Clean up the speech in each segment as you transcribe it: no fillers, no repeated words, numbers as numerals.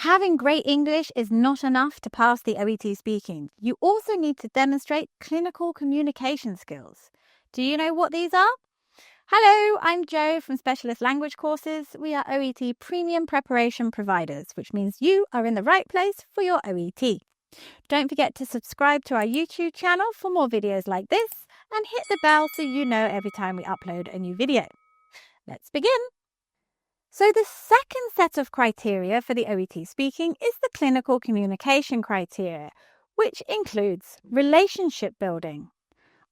Having great English is not enough to pass the OET Speaking. You also need to demonstrate clinical communication skills. Do you know what these are? Hello, I'm Jo from Specialist Language Courses. We are OET Premium Preparation Providers, which means you are in the right place for your OET. Don't forget to subscribe to our YouTube channel for more videos like this and hit the bell so you know every time we upload a new video. Let's begin. So the second set of criteria for the OET Speaking is the clinical communication criteria, which includes relationship building,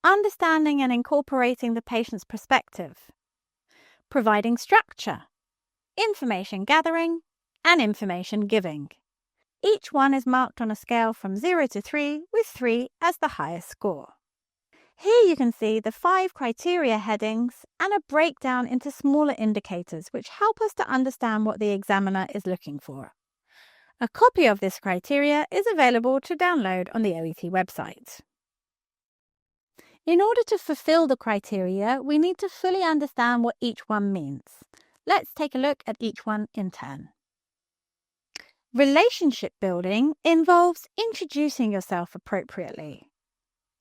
understanding and incorporating the patient's perspective, providing structure, information gathering, and information giving. Each one is marked on a scale from 0 to 3, with 3 as the highest score. Here you can see the 5 criteria headings and a breakdown into smaller indicators which help us to understand what the examiner is looking for. A copy of this criteria is available to download on the OET website. In order to fulfill the criteria, we need to fully understand what each one means. Let's take a look at each one in turn. Relationship building involves introducing yourself appropriately,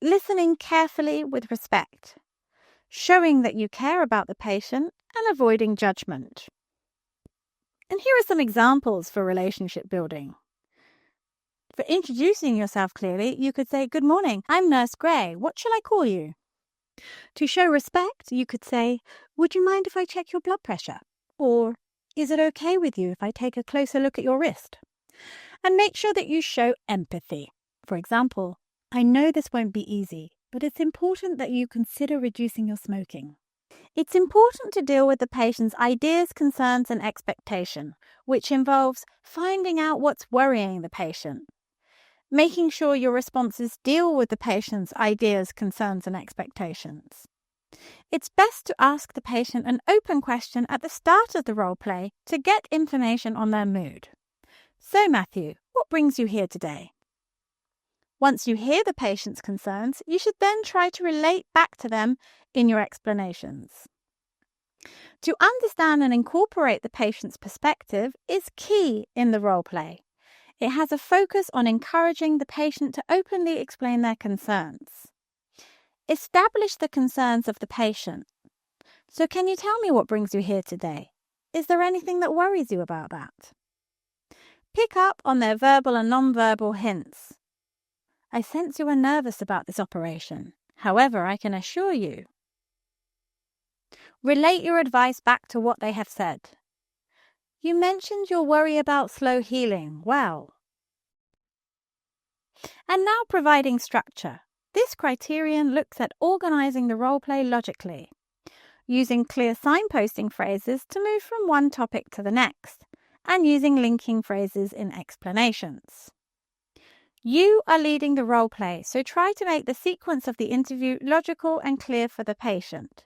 listening carefully with respect, showing that you care about the patient, and avoiding judgment. And here are some examples for relationship building. For introducing yourself clearly, you could say, "Good morning, I'm Nurse Gray. What shall I call you?" To show respect, you could say, "Would you mind if I check your blood pressure?" Or, "Is it okay with you if I take a closer look at your wrist?" And make sure that you show empathy. For example, "I know this won't be easy, but it's important that you consider reducing your smoking." It's important to deal with the patient's ideas, concerns, and expectation, which involves finding out what's worrying the patient, making sure your responses deal with the patient's ideas, concerns, and expectations. It's best to ask the patient an open question at the start of the role play to get information on their mood. "So, Matthew, what brings you here today?" Once you hear the patient's concerns, you should then try to relate back to them in your explanations. To understand and incorporate the patient's perspective is key in the role play. It has a focus on encouraging the patient to openly explain their concerns. Establish the concerns of the patient. "So can you tell me what brings you here today? Is there anything that worries you about that?" Pick up on their verbal and non-verbal hints. "I sense you are nervous about this operation. However, I can assure you." Relate your advice back to what they have said. "You mentioned your worry about slow healing. Well." And now providing structure. This criterion looks at organizing the role play logically, using clear signposting phrases to move from one topic to the next, and using linking phrases in explanations. You are leading the role play, so try to make the sequence of the interview logical and clear for the patient.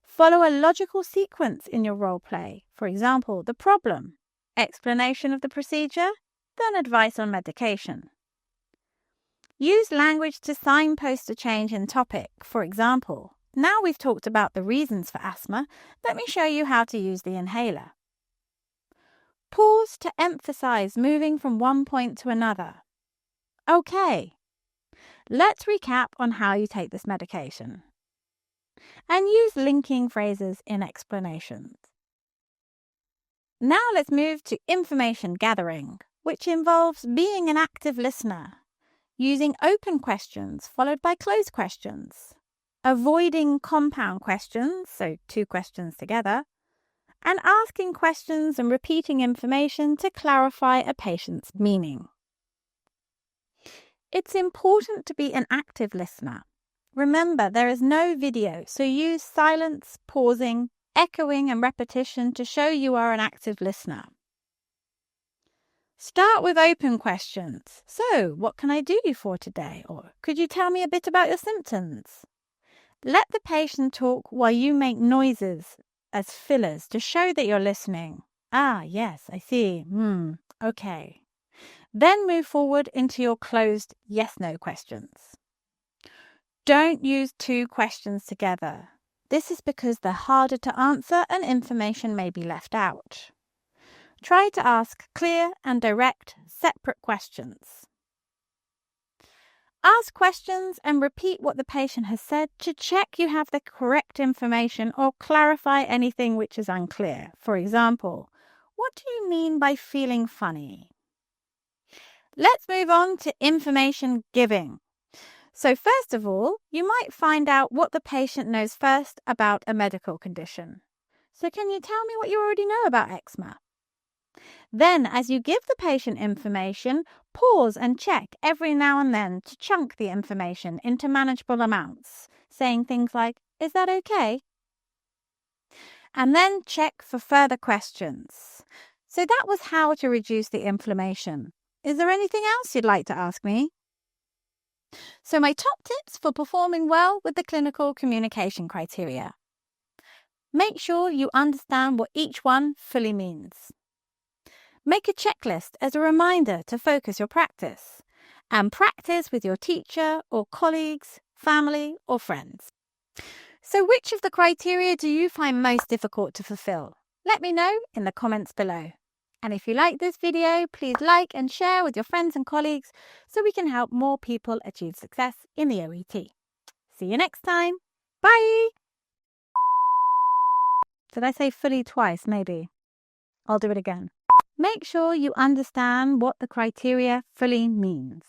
Follow a logical sequence in your role play. For example, the problem, explanation of the procedure, then advice on medication. Use language to signpost a change in topic. For example, now we've talked about the reasons for asthma, let me show you how to use the inhaler. Pause to emphasize moving from one point to another. "Okay, let's recap on how you take this medication." And use linking phrases in explanations. Now let's move to information gathering, which involves being an active listener, using open questions followed by closed questions, avoiding compound questions, so 2 questions together, and asking questions and repeating information to clarify a patient's meaning. It's important to be an active listener. Remember, there is no video, so use silence, pausing, echoing, and repetition to show you are an active listener. Start with open questions. "So, what can I do you for today?" Or, "Could you tell me a bit about your symptoms?" Let the patient talk while you make noises as fillers to show that you're listening. "Ah, yes, I see. Okay." Then move forward into your closed yes-no questions. Don't use 2 questions together. This is because they're harder to answer and information may be left out. Try to ask clear and direct, separate questions. Ask questions and repeat what the patient has said to check you have the correct information or clarify anything which is unclear. For example, what do you mean by feeling funny? Let's move on to information giving. So first of all, you might find out what the patient knows first about a medical condition. So can you tell me what you already know about eczema? Then, as you give the patient information, pause and check every now and then to chunk the information into manageable amounts, saying things like, "Is that okay?" And then check for further questions. So that was how to reduce the inflammation. Is there anything else you'd like to ask me? So my top tips for performing well with the clinical communication criteria. Make sure you understand what each one fully means. Make a checklist as a reminder to focus your practice, and practice with your teacher or colleagues, family or friends. So which of the criteria do you find most difficult to fulfill? Let me know in the comments below. And if you like this video, please like and share with your friends and colleagues so we can help more people achieve success in the OET. See you next time. Bye! Did I say fully twice? Maybe. I'll do it again. Make sure you understand what the criteria fully means.